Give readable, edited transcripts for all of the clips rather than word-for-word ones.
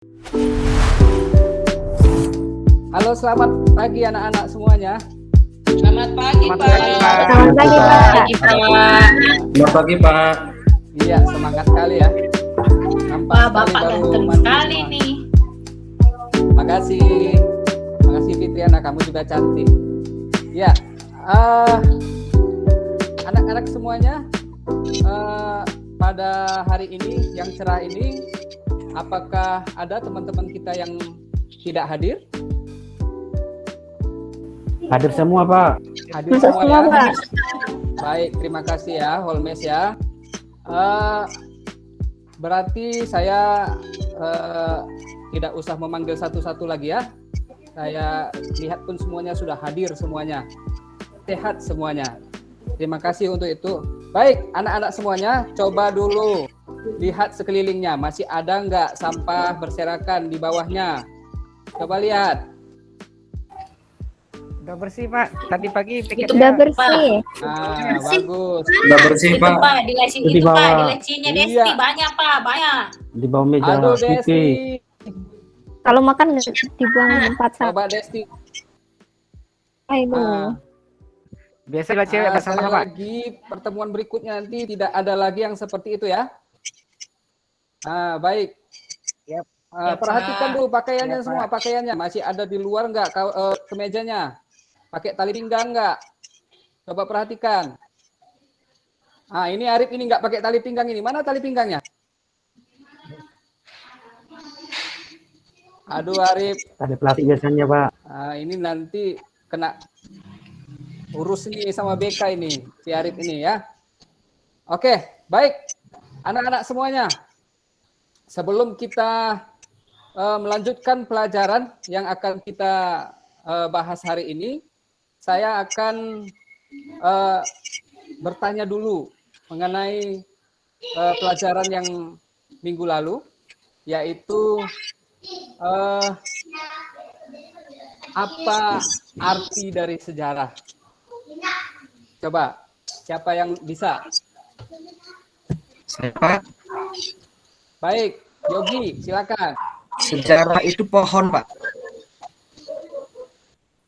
Halo, selamat pagi anak-anak semuanya. Selamat pagi, Pak. Selamat pagi, Pak. Selamat pagi, Pak. Iya, semangat sekali ya. Nampak Wah, sekali Bapak baru ganteng mandi sekali semua. nih. Makasih. Makasih Fitriana, kamu juga cantik. Ya, anak-anak semuanya, pada hari ini yang cerah ini, apakah ada teman-teman kita yang tidak hadir? Hadir semua, Pak. Hadir semua ya. Baik, terima kasih ya, Holmes ya. Berarti saya tidak usah memanggil satu-satu lagi ya. Saya lihat pun semuanya sudah hadir semuanya. Sehat semuanya. Terima kasih untuk itu. Baik, anak-anak semuanya, coba dulu lihat sekelilingnya. Masih ada nggak sampah berserakan di bawahnya? Coba lihat. Udah bersih, Pak. Tadi pagi pikirnya Udah bersih. Nah, bagus. Sudah bersih, Itu, Pak. Pak, di laci Di itu, Pak, bawah. di lacinya Iya. Desti banyak, Pak, banyak. Di bawah meja Aduh, TV. Desti. Kalau makan dibuang di tempat sampah. Coba Desti. Aduh. biasa lah cewek Sekali bersama, Pak. lagi pertemuan berikutnya nanti tidak ada lagi yang seperti itu ya. Baik. Yap. Perhatikan Pak. dulu pakaiannya Iya, semua, pakaiannya masih ada di luar nggak kemejanya? Pakai tali pinggang nggak? Coba perhatikan. Ini Arif ini nggak pakai tali pinggang ini. Mana tali pinggangnya? Aduh Arif. Ada plastik biasanya, Pak. Ini nanti kena urus ini sama BK ini, si Arif ini ya. Oke, baik. Anak-anak semuanya, sebelum kita melanjutkan pelajaran yang akan kita bahas hari ini, saya akan bertanya dulu mengenai pelajaran yang minggu lalu, yaitu apa arti dari sejarah? Coba, siapa yang bisa? Saya, Pak. Baik, Yogi, silakan. Sejarah itu pohon, Pak.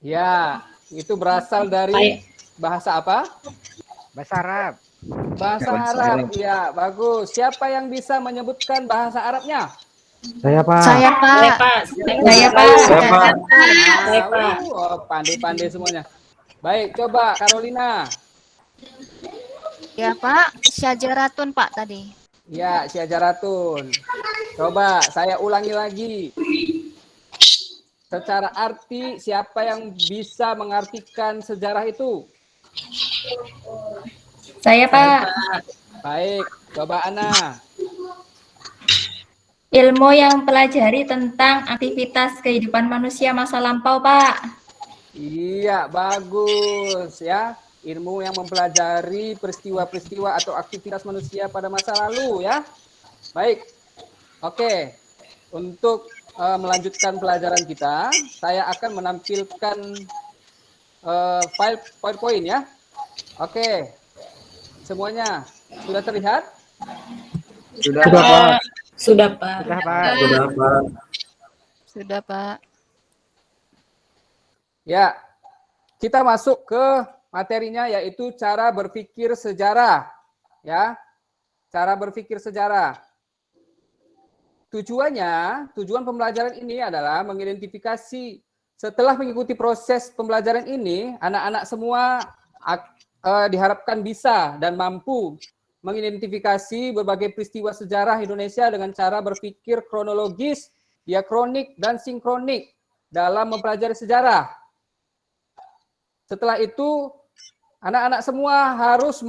Ya, itu berasal dari bahasa apa? Bahasa Arab. Bahasa Arab. Ya, bagus. Siapa yang bisa menyebutkan bahasa Arabnya? Saya, Pak. Saya, Pak. Saya, Pak. Saya, Pak. Saya, Pak. Pandai-pandai semuanya. Baik, coba Carolina. Ya, Pak. Syajaratun, Pak, tadi. Ya, Syajaratun. Coba saya ulangi lagi. Secara arti, siapa yang bisa mengartikan sejarah itu? Saya, Pak. Baik, coba Ana. Ilmu yang pelajari tentang aktivitas kehidupan manusia masa lampau, Pak. Iya, bagus ya. Ilmu yang mempelajari peristiwa-peristiwa atau aktivitas manusia pada masa lalu ya. Baik. Oke. Untuk melanjutkan pelajaran kita, saya akan menampilkan file PowerPoint ya. Oke. Semuanya sudah terlihat? Sudah, Pak. Sudah, Pak. Sudah, Pak. Sudah, Pak. Sudah, Pak. Ya. Kita masuk ke materinya yaitu cara berpikir sejarah. Ya. Cara berpikir sejarah. Tujuan pembelajaran ini adalah mengidentifikasi setelah mengikuti proses pembelajaran ini, anak-anak semua diharapkan bisa dan mampu mengidentifikasi berbagai peristiwa sejarah Indonesia dengan cara berpikir kronologis, diakronik, dan sinkronik dalam mempelajari sejarah. Setelah itu, anak-anak semua harus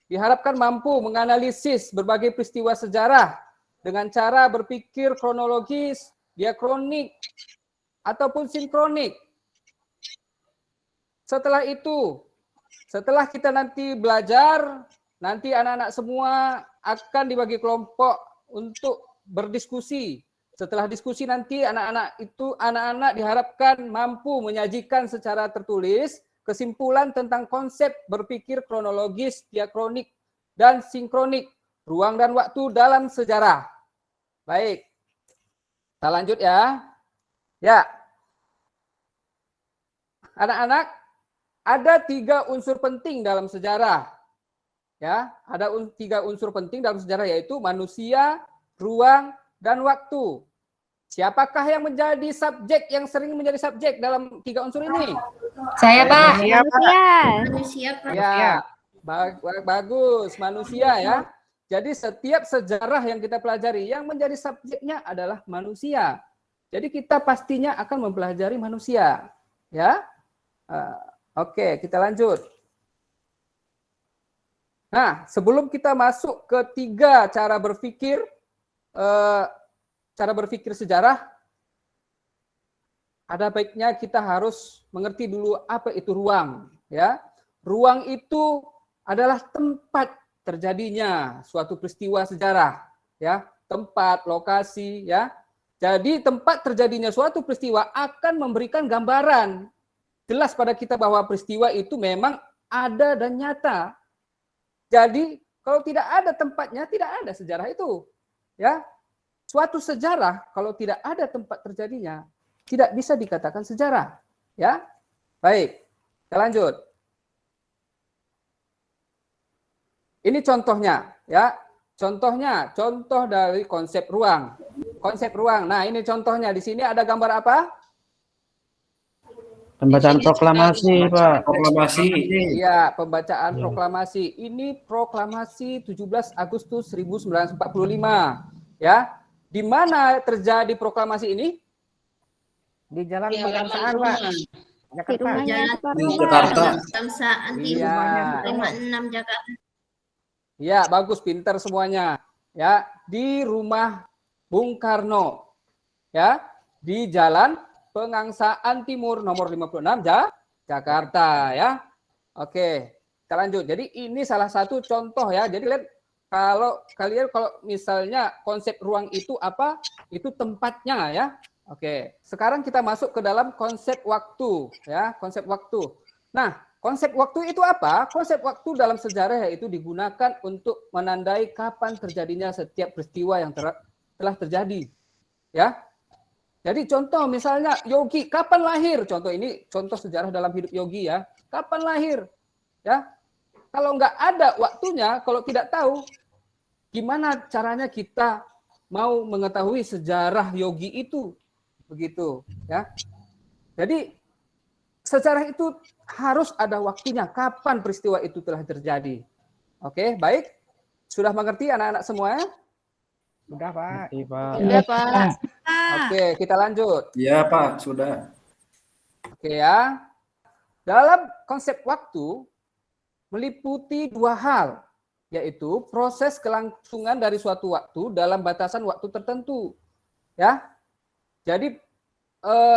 diharapkan mampu menganalisis berbagai peristiwa sejarah dengan cara berpikir kronologis, diakronik, ataupun sinkronik. Setelah itu, setelah kita nanti belajar, nanti anak-anak semua akan dibagi kelompok untuk berdiskusi. Setelah diskusi nanti anak-anak diharapkan mampu menyajikan secara tertulis kesimpulan tentang konsep berpikir kronologis, diakronik, dan sinkronik, ruang dan waktu dalam sejarah. Baik. Kita lanjut ya. Ya. Anak-anak, ada 3 unsur penting dalam sejarah. Ya, ada 3 unsur penting dalam sejarah, yaitu manusia, ruang, dan waktu. Siapakah yang menjadi subjek, yang sering menjadi subjek dalam 3 unsur ini? Saya, Pak. Manusia, Pak. Manusia. Ya, bagus, manusia ya. Jadi setiap sejarah yang kita pelajari, yang menjadi subjeknya adalah manusia. Jadi kita pastinya akan mempelajari manusia, ya. Oke, kita lanjut. Nah, sebelum kita masuk ke 3 cara berpikir sejarah, ada baiknya kita harus mengerti dulu apa itu ruang, ya. Ruang itu adalah tempat terjadinya suatu peristiwa sejarah, ya, tempat, lokasi, ya. Jadi tempat terjadinya suatu peristiwa akan memberikan gambaran jelas pada kita bahwa peristiwa itu memang ada dan nyata. Jadi kalau tidak ada tempatnya, tidak ada sejarah itu, ya. Suatu sejarah kalau tidak ada tempat terjadinya, tidak bisa dikatakan sejarah, ya. Baik, kita lanjut. Ini contohnya, ya. Contoh dari konsep ruang. Konsep ruang. Nah, ini contohnya. Di sini ada gambar apa? Pembacaan proklamasi, Pak. Proklamasi. Iya, pembacaan proklamasi. Ini proklamasi 17 Agustus 1945, ya. Di mana terjadi proklamasi ini? Di Jalan Pegangsaan, Pak. Jakarta. Di Jakarta. Pegangsaan di Iya. 56 Jakarta. Ya, bagus, pintar semuanya. Ya, di rumah Bung Karno. Ya, di Jalan Pegangsaan Timur nomor 56 Jakarta, ya. Oke, kita lanjut. Jadi ini salah satu contoh ya. Jadi lihat kalau misalnya konsep ruang itu apa? Itu tempatnya ya. Oke, sekarang kita masuk ke dalam konsep waktu ya, konsep waktu. Nah, konsep waktu itu apa? Konsep waktu dalam sejarah yaitu digunakan untuk menandai kapan terjadinya setiap peristiwa yang telah terjadi. Ya. Jadi contoh misalnya Yogi, kapan lahir? Contoh ini contoh sejarah dalam hidup Yogi ya. Kapan lahir? Ya. Kalau nggak ada waktunya, kalau tidak tahu, gimana caranya kita mau mengetahui sejarah Yogi itu? Begitu, ya. Jadi sejarah itu harus ada waktunya, kapan peristiwa itu telah terjadi. Oke, baik. Sudah mengerti anak-anak semuanya? Sudah, Pak. Iya, Pak. Iya, Pak. Oke, kita lanjut. Ya, Pak, sudah. Oke ya. Dalam konsep waktu meliputi 2 hal, yaitu proses kelangsungan dari suatu waktu dalam batasan waktu tertentu. Ya. Jadi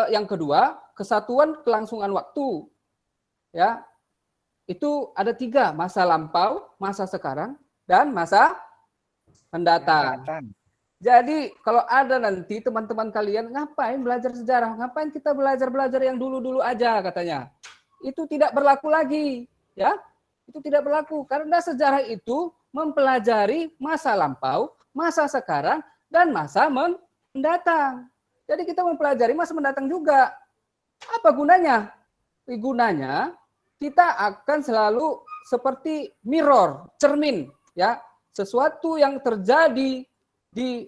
yang kedua, kesatuan kelangsungan waktu. Ya. Itu ada 3, masa lampau, masa sekarang, dan masa mendatang. Jadi kalau ada nanti teman-teman kalian ngapain belajar sejarah, ngapain kita belajar yang dulu-dulu aja katanya. Itu tidak berlaku lagi, ya. Itu tidak berlaku karena sejarah itu mempelajari masa lampau, masa sekarang, dan masa mendatang. Jadi kita mempelajari masa mendatang juga. Apa gunanya? Gunanya kita akan selalu seperti mirror, cermin, ya. Sesuatu yang terjadi di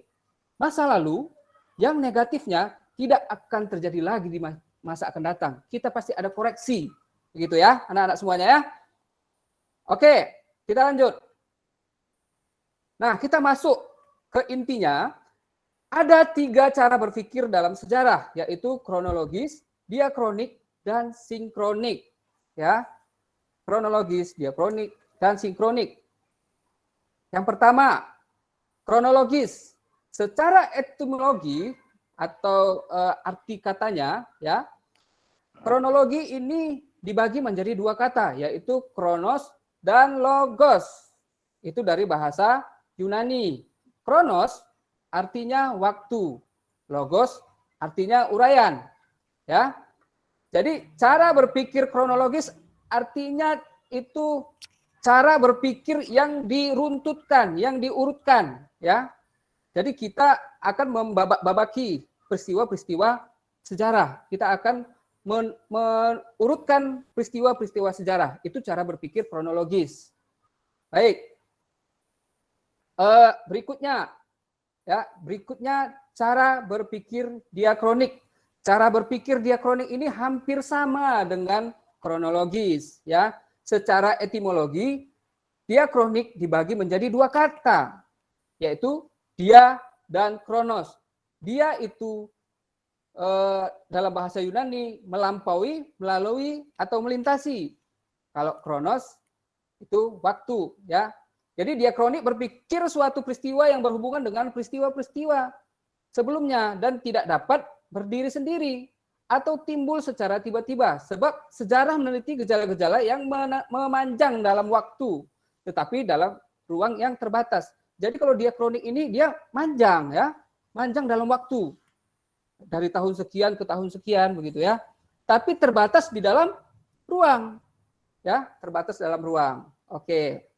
masa lalu yang negatifnya tidak akan terjadi lagi di masa akan datang. Kita pasti ada koreksi. Begitu ya, anak-anak semuanya ya. Oke, kita lanjut. Nah, kita masuk ke intinya. Ada 3 cara berpikir dalam sejarah, yaitu kronologis, diakronik, dan sinkronik. Ya, kronologis, diakronik, dan sinkronik. Yang pertama, kronologis. Secara etimologi atau arti katanya, ya, kronologi ini dibagi menjadi 2 kata, yaitu kronos dan logos. Itu dari bahasa Yunani. Kronos artinya waktu, logos artinya uraian. Ya, jadi cara berpikir kronologis artinya itu cara berpikir yang diruntutkan, yang diurutkan, ya. Jadi kita akan membabaki peristiwa-peristiwa sejarah. Kita akan menurutkan peristiwa-peristiwa sejarah. Itu cara berpikir kronologis. Baik. Berikutnya cara berpikir diakronik. Cara berpikir diakronik ini hampir sama dengan kronologis, ya. Secara etimologi, diakronik dibagi menjadi dua kata, yaitu dia dan kronos. Dia itu dalam bahasa Yunani melampaui, melalui, atau melintasi. Kalau kronos itu waktu, ya. Jadi diakronik berpikir suatu peristiwa yang berhubungan dengan peristiwa-peristiwa sebelumnya dan tidak dapat berdiri sendiri atau timbul secara tiba-tiba, sebab sejarah meneliti gejala-gejala yang memanjang dalam waktu, tetapi dalam ruang yang terbatas. Jadi kalau diakronik ini dia manjang, ya, manjang dalam waktu, dari tahun sekian ke tahun sekian begitu, ya, tapi terbatas di dalam ruang, ya, terbatas dalam ruang. Oke,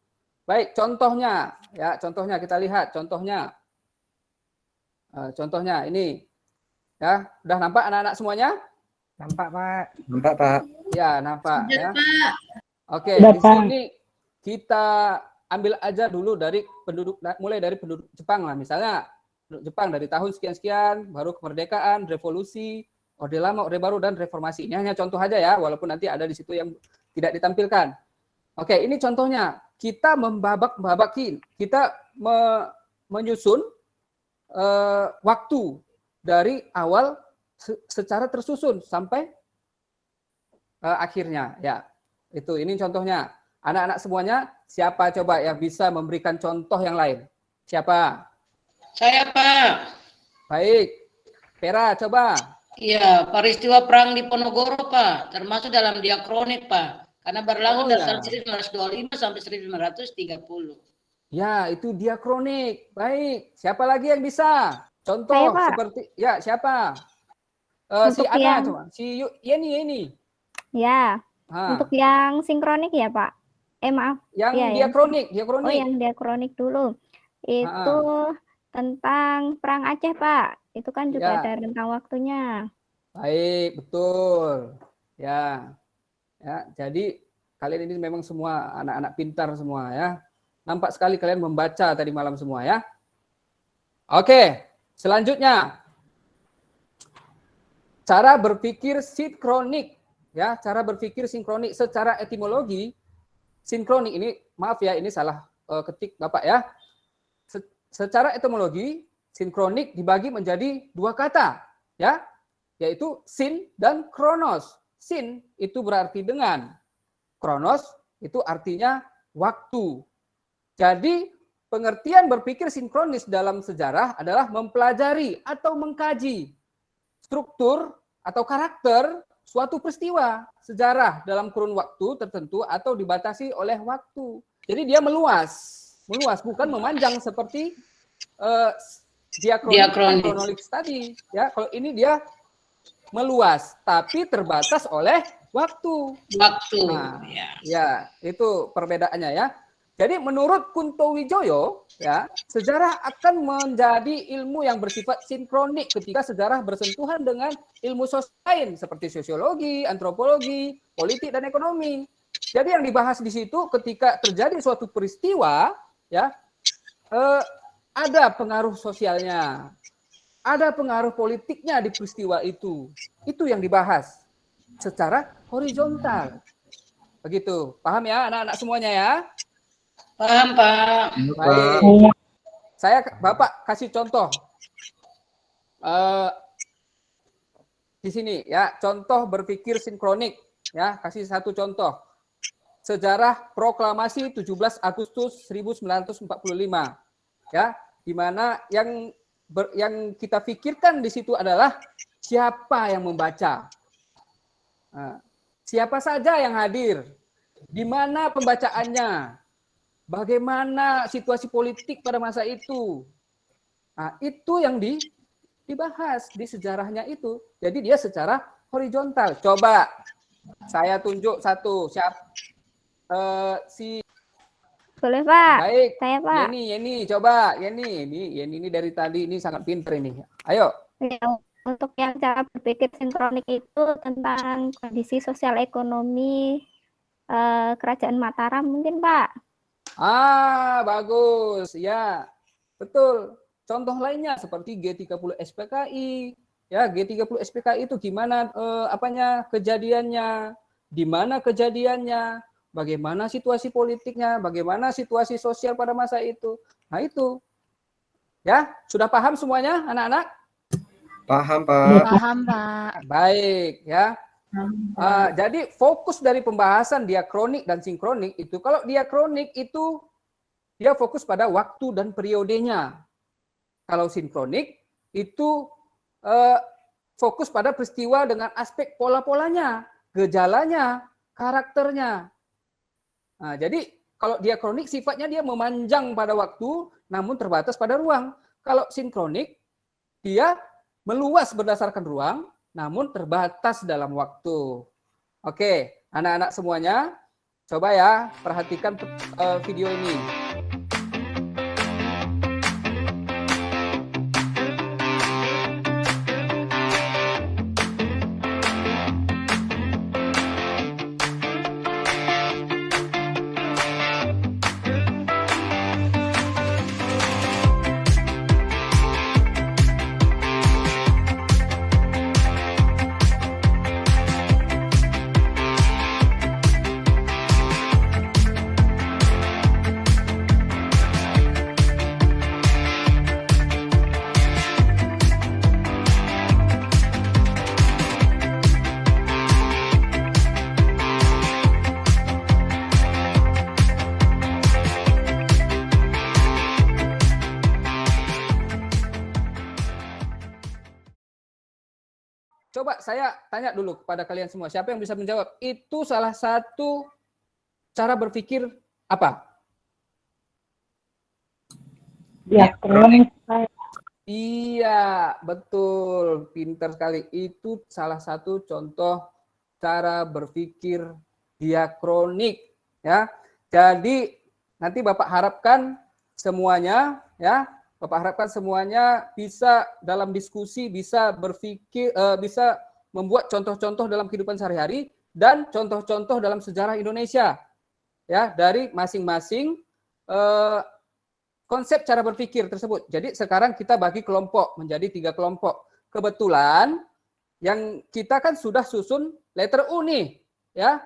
baik, contohnya, ya, contohnya kita lihat contohnya. Contohnya ini, ya, udah nampak anak-anak semuanya? Nampak, Pak. Nampak, Pak. Ya, nampak, ya. Oke, Sudah, di Pak. sini kita ambil aja dulu dari penduduk, mulai dari penduduk Jepang lah, misalnya penduduk Jepang dari tahun sekian-sekian, baru kemerdekaan, revolusi, Orde Lama, Orde Baru, dan reformasi. Ini hanya contoh aja ya, walaupun nanti ada di situ yang tidak ditampilkan. Oke, ini contohnya. Kita membabak-babakin, kita menyusun waktu dari awal secara tersusun sampai akhirnya, ya. Itu ini contohnya. Anak-anak semuanya, siapa coba yang bisa memberikan contoh yang lain? Siapa? Saya, Pak. Baik. Vera, coba. Iya, peristiwa perang di Ponorogo, Pak, termasuk dalam diakronik, Pak. Karena berlangsung dari tahun 1925 sampai 1930. Ya, itu diakronik. Baik. Siapa lagi yang bisa? Contoh Saya, Pak. seperti, ya, siapa? Si Untuk Ana, yang- coba. Si Yeni. Ya, Ha. untuk yang sinkronik ya, Pak. Maaf. Yang Ya, diakronik, Oh, yang diakronik dulu. Itu tentang Perang Aceh, Pak. Itu kan juga Ya. ada rentang waktunya. Baik, betul. Ya. Ya, jadi kalian ini memang semua anak-anak pintar semua, ya. Nampak sekali kalian membaca tadi malam semua, ya. Oke, selanjutnya cara berpikir sinkronik, ya. Cara berpikir sinkronik secara etimologi, sinkronik ini, maaf ya, ini salah ketik Bapak, ya. Secara etimologi, sinkronik dibagi menjadi dua kata, ya, yaitu sin dan kronos. Sin itu berarti dengan, kronos itu artinya waktu. Jadi pengertian berpikir sinkronis dalam sejarah adalah mempelajari atau mengkaji struktur atau karakter suatu peristiwa sejarah dalam kurun waktu tertentu atau dibatasi oleh waktu. Jadi dia meluas, bukan memanjang seperti diakronik kronologis tadi. Ya, kalau ini dia meluas, tapi terbatas oleh waktu. Nah, ya, itu perbedaannya, ya. Jadi menurut Kunto Wijoyo, ya, sejarah akan menjadi ilmu yang bersifat sinkronik ketika sejarah bersentuhan dengan ilmu sosial lain seperti sosiologi, antropologi, politik, dan ekonomi. Jadi yang dibahas di situ ketika terjadi suatu peristiwa, ya, ada pengaruh sosialnya, ada pengaruh politiknya di peristiwa itu. Itu yang dibahas secara horizontal. Begitu. Paham ya anak-anak semuanya, ya? Paham, Pak. Baik. Saya, Bapak kasih contoh. Di sini, ya, contoh berpikir sinkronik. Ya, kasih satu contoh. Sejarah proklamasi 17 Agustus 1945. Ya, di mana yang kita pikirkan di situ adalah siapa yang membaca, siapa saja yang hadir, di mana pembacaannya, bagaimana situasi politik pada masa itu. Nah, itu yang dibahas di sejarahnya itu. Jadi dia secara horizontal. Coba saya tunjuk satu, Boleh, Pak? Baik. Saya, Pak. Yeni, coba. Yeni ini dari tadi ini sangat pintar ini. Ayo. Ya, untuk yang cara berpikir sinkronik itu tentang kondisi sosial ekonomi Kerajaan Mataram mungkin Pak. Bagus. Ya, betul. Contoh lainnya seperti G30 SPKI. Ya, G30 SPKI itu gimana kejadiannya, di mana kejadiannya, bagaimana situasi politiknya, bagaimana situasi sosial pada masa itu. Nah, itu. Ya, sudah paham semuanya anak-anak? Paham, Pak. Paham, Pak. Baik, ya. Jadi fokus dari pembahasan diakronik dan sinkronik itu, kalau diakronik itu dia fokus pada waktu dan periodenya. Kalau sinkronik itu fokus pada peristiwa dengan aspek pola-polanya, gejalanya, karakternya. Nah, jadi kalau diakronik sifatnya dia memanjang pada waktu namun terbatas pada ruang. Kalau sinkronik dia meluas berdasarkan ruang namun terbatas dalam waktu. Oke, anak-anak semuanya, coba ya perhatikan video ini. Coba saya tanya dulu kepada kalian semua, siapa yang bisa menjawab? Itu salah satu cara berpikir apa? Diakronik. Iya, betul. Pintar sekali. Itu salah satu contoh cara berpikir diakronik. Ya. Jadi nanti Bapak harapkan semuanya, ya, Bapak harapkan semuanya bisa dalam diskusi, bisa berpikir, bisa membuat contoh-contoh dalam kehidupan sehari-hari dan contoh-contoh dalam sejarah Indonesia, ya, dari masing-masing konsep cara berpikir tersebut. Jadi sekarang kita bagi kelompok menjadi 3 kelompok. Kebetulan yang kita kan sudah susun letter U nih, ya,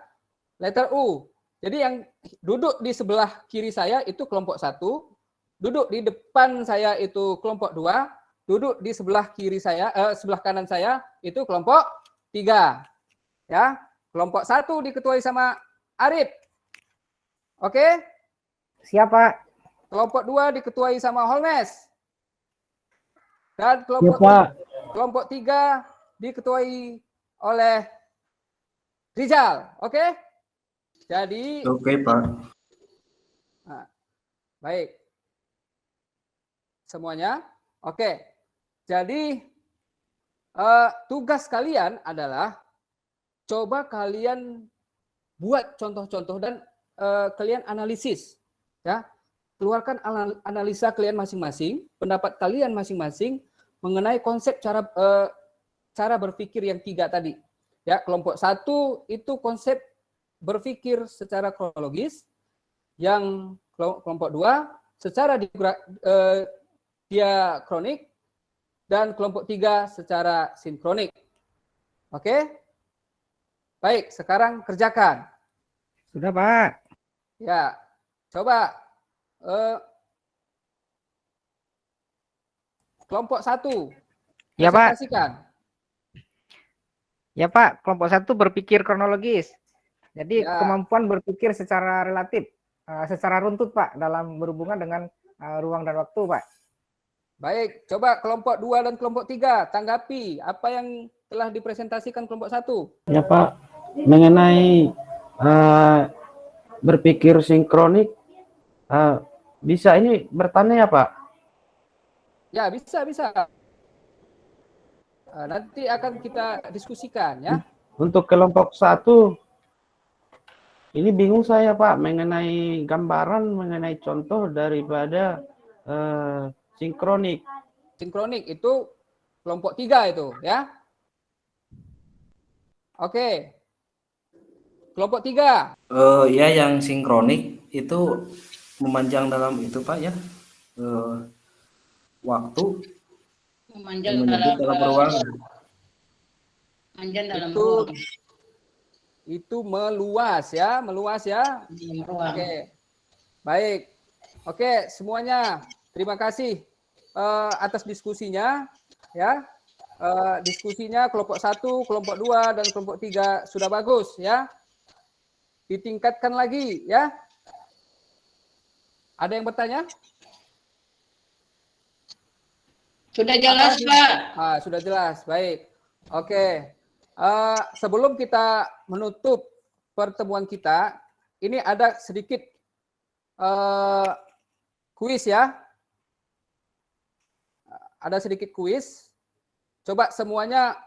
letter U. Jadi yang duduk di sebelah kiri saya itu kelompok 1. Duduk di depan saya itu kelompok 2, duduk di sebelah kiri saya, sebelah kanan saya itu kelompok 3. Ya, kelompok 1 diketuai sama Arif. Oke? Siapa? Kelompok 2 diketuai sama Holmes. Dan kelompok 3 diketuai oleh Rizal. Oke? Jadi Oke, Pak. Nah, baik. Semuanya? Oke. Jadi tugas kalian adalah coba kalian buat contoh-contoh dan kalian analisis, ya. Keluarkan analisa kalian masing-masing, pendapat kalian masing-masing mengenai konsep cara berpikir yang 3 tadi. Ya, kelompok 1 itu konsep berpikir secara kronologis, yang kelompok 2 secara diakronik, dan kelompok 3 secara sinkronik. Oke? Baik, sekarang kerjakan. Sudah, Pak. Ya, coba kelompok 1 Ya, Pak. presentasikan. Ya, Pak. Kelompok 1 berpikir kronologis. Jadi Ya. kemampuan berpikir secara relatif, secara runtut, Pak, dalam berhubungan dengan ruang dan waktu, Pak. Baik, coba kelompok 2 dan kelompok 3 tanggapi apa yang telah dipresentasikan kelompok 1. Ya Pak, mengenai berpikir sinkronik, bisa ini bertanya ya Pak? Ya, bisa. Nanti akan kita diskusikan, ya. Untuk kelompok 1, ini bingung saya Pak, mengenai gambaran, mengenai contoh daripada sinkronik. Sinkronik itu kelompok 3 itu ya. Oke. Kelompok 3. Ya yang sinkronik itu memanjang dalam itu Pak ya. Waktu Memanjang menyebut dalam ruangan. Memanjang dalam Itu ruang. itu meluas ya, Dalam ruang. Oke. Baik. Oke, semuanya terima kasih atas diskusinya ya. Diskusinya kelompok 1, kelompok 2 dan kelompok 3 sudah bagus ya. Ditingkatkan lagi ya. Ada yang bertanya? Sudah jelas, Pak. Sudah jelas. Baik. Oke. Sebelum kita menutup pertemuan kita, ini ada sedikit kuis ya. Ada sedikit kuis. Coba semuanya,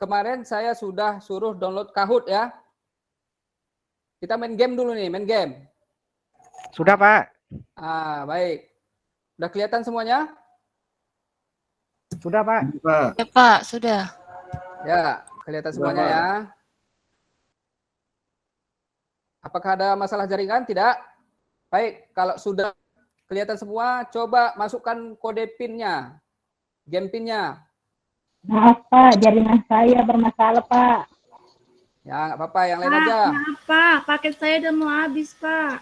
kemarin saya sudah suruh download Kahoot ya. Kita main game dulu nih, main game. Sudah, Pak. Baik. Udah kelihatan semuanya? Sudah, Pak. Pak. Ya Pak, sudah. Ya, kelihatan semuanya Pak. ya. Apakah ada masalah jaringan? Tidak. Baik, kalau sudah kelihatan semua, coba masukkan kode PIN-nya, game PIN-nya. Maaf Pak, jaringan saya bermasalah Pak. Ya, nggak apa-apa, yang lain aja. Maaf Pak, paket saya udah mau habis Pak.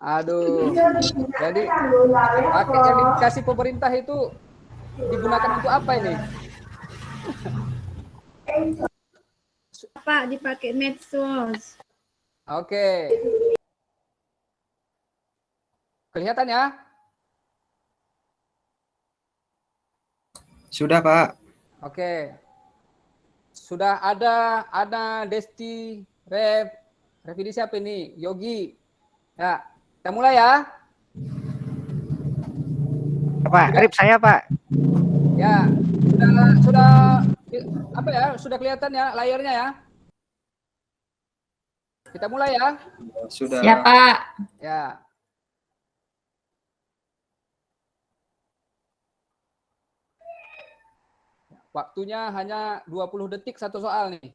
Aduh, jadi paket yang dikasih pemerintah itu digunakan untuk apa ini? Pak, dipakai medsos. Oke. Kelihatan ya? Sudah Pak. Oke. Sudah ada Ana, Desti, Rev ini siapa ini? Yogi. Ya, kita mulai ya. Pak, Rip saya, Pak. Ya, sudah apa ya? Sudah kelihatan ya layarnya ya? Kita mulai ya. Sudah. Siap, Pak. Ya. Waktunya hanya 20 detik satu soal nih.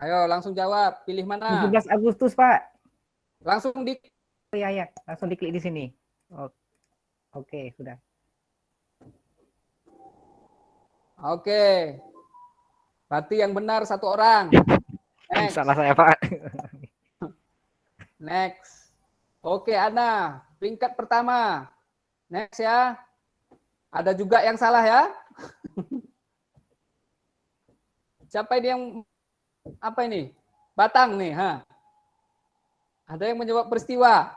Ayo langsung jawab, pilih mana? 17 Agustus, Pak. Langsung di Ya, langsung diklik di sini. Oke, sudah. Oke. Berarti yang benar satu orang. Next. Salah saya, Pak. Next. Oke, Ana, peringkat pertama. Next ya. Ada juga yang salah ya. Siapa ini yang apa ini? Batang nih, ha. Ada yang menjawab peristiwa.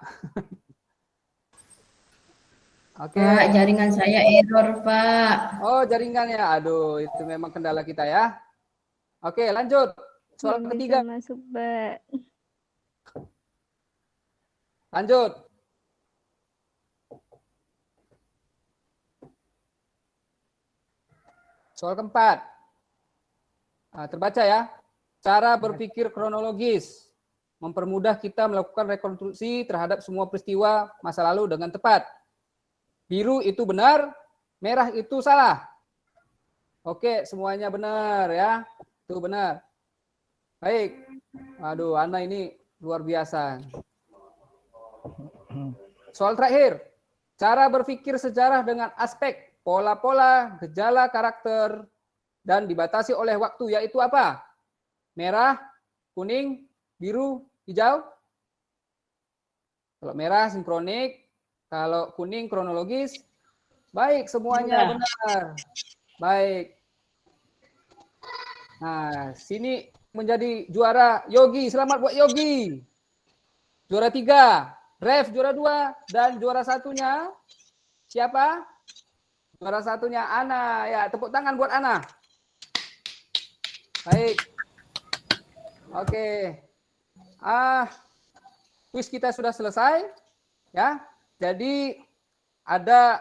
Oke. Pak, jaringan saya error, Pak. Oh, jaringan ya. Aduh, itu memang kendala kita ya. Oke, lanjut. Soal Belum ketiga. bisa masuk, Mbak. Lanjut. Soal keempat. Terbaca ya. Cara berpikir kronologis mempermudah kita melakukan rekonstruksi terhadap semua peristiwa masa lalu dengan tepat. Biru itu benar, merah itu salah. Oke, semuanya benar ya. Itu benar. Baik. Aduh, Ana ini luar biasa. Soal terakhir. Cara berpikir sejarah dengan aspek pola-pola, gejala karakter, dan dibatasi oleh waktu, yaitu apa? Merah, kuning, biru, hijau. Kalau merah sinkronik, kalau kuning kronologis. Baik, semuanya benar. Baik. Nah, sini menjadi juara Yogi. Selamat buat Yogi. Juara 3, Rev juara 2, dan juara satunya siapa? Juara satunya Ana. Ya, tepuk tangan buat Ana. Baik. Oke. Kuis kita sudah selesai. Ya. Jadi ada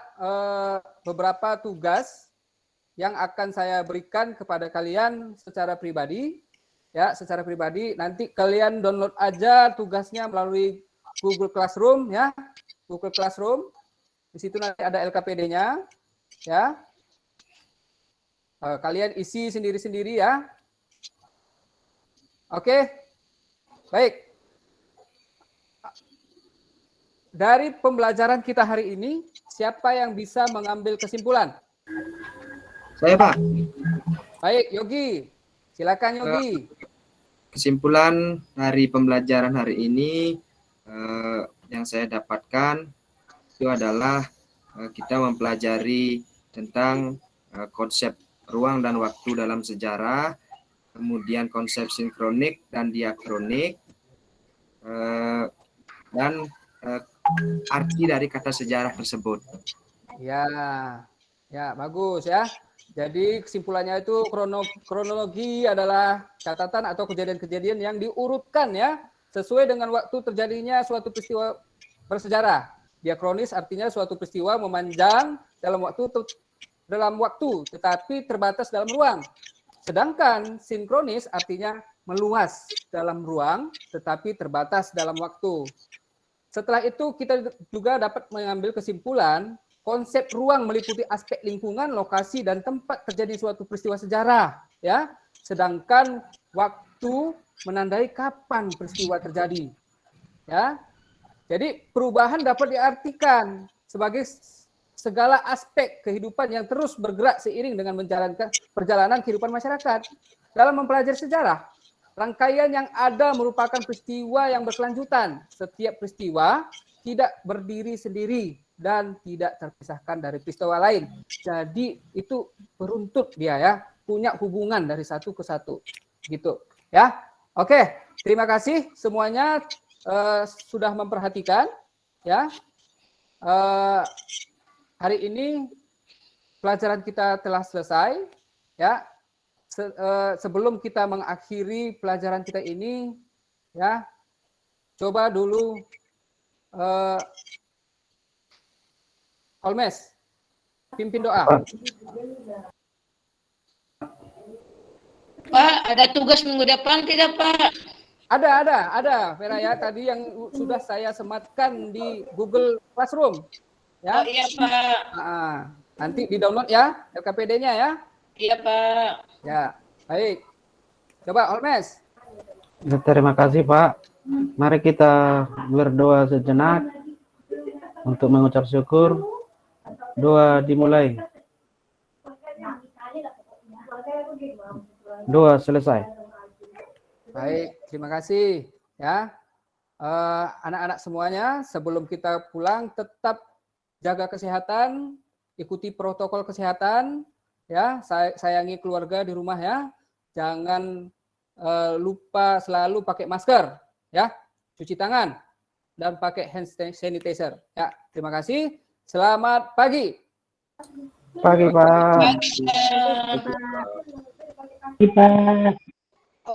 beberapa tugas yang akan saya berikan kepada kalian secara pribadi. Ya, secara pribadi. Nanti kalian download aja tugasnya melalui Google Classroom ya, Google Classroom. Di situ nanti ada LKPD-nya ya. Kalian isi sendiri-sendiri ya. Oke, baik. Dari pembelajaran kita hari ini, siapa yang bisa mengambil kesimpulan? Saya, Pak. Baik, Yogi. Silakan, Yogi. Kesimpulan dari pembelajaran hari ini yang saya dapatkan itu adalah kita mempelajari tentang konsep ruang dan waktu dalam sejarah, kemudian konsep sinkronik dan diakronik, dan arti dari kata sejarah tersebut. Ya, ya bagus ya. Jadi kesimpulannya itu kronologi adalah catatan atau kejadian-kejadian yang diurutkan ya sesuai dengan waktu terjadinya suatu peristiwa bersejarah. Diakronis artinya suatu peristiwa memanjang dalam waktu tetapi terbatas dalam ruang. Sedangkan sinkronis artinya meluas dalam ruang tetapi terbatas dalam waktu. Setelah itu kita juga dapat mengambil kesimpulan konsep ruang meliputi aspek lingkungan, lokasi dan tempat terjadi suatu peristiwa sejarah, ya. Sedangkan waktu menandai kapan peristiwa terjadi. Ya. Jadi perubahan dapat diartikan sebagai segala aspek kehidupan yang terus bergerak seiring dengan menjalankan perjalanan kehidupan masyarakat. Dalam mempelajari sejarah, rangkaian yang ada merupakan peristiwa yang berkelanjutan. Setiap peristiwa tidak berdiri sendiri dan tidak terpisahkan dari peristiwa lain. Jadi itu beruntut dia ya, punya hubungan dari satu ke satu. Gitu ya. Oke, terima kasih semuanya sudah memperhatikan ya. Hari ini pelajaran kita telah selesai ya. Sebelum kita mengakhiri pelajaran kita ini ya, coba dulu Holmes pimpin doa. Pak, ada tugas minggu depan tidak, Pak? Ada Vera ya, tadi yang sudah saya sematkan di Google Classroom ya. Oh iya, Pak. Nanti di-download ya LKPD-nya ya. Iya, Pak. Ya, baik. Coba Holmes. Terima kasih, Pak. Mari kita berdoa sejenak untuk mengucap syukur. Doa dimulai. Doa selesai. Baik, terima kasih ya. Anak-anak semuanya, sebelum kita pulang tetap jaga kesehatan, ikuti protokol kesehatan ya, sayangi keluarga di rumah ya. Jangan lupa selalu pakai masker ya, cuci tangan dan pakai hand sanitizer ya. Terima kasih. Selamat pagi. Pagi, Pak. Pagi, Pak. Kita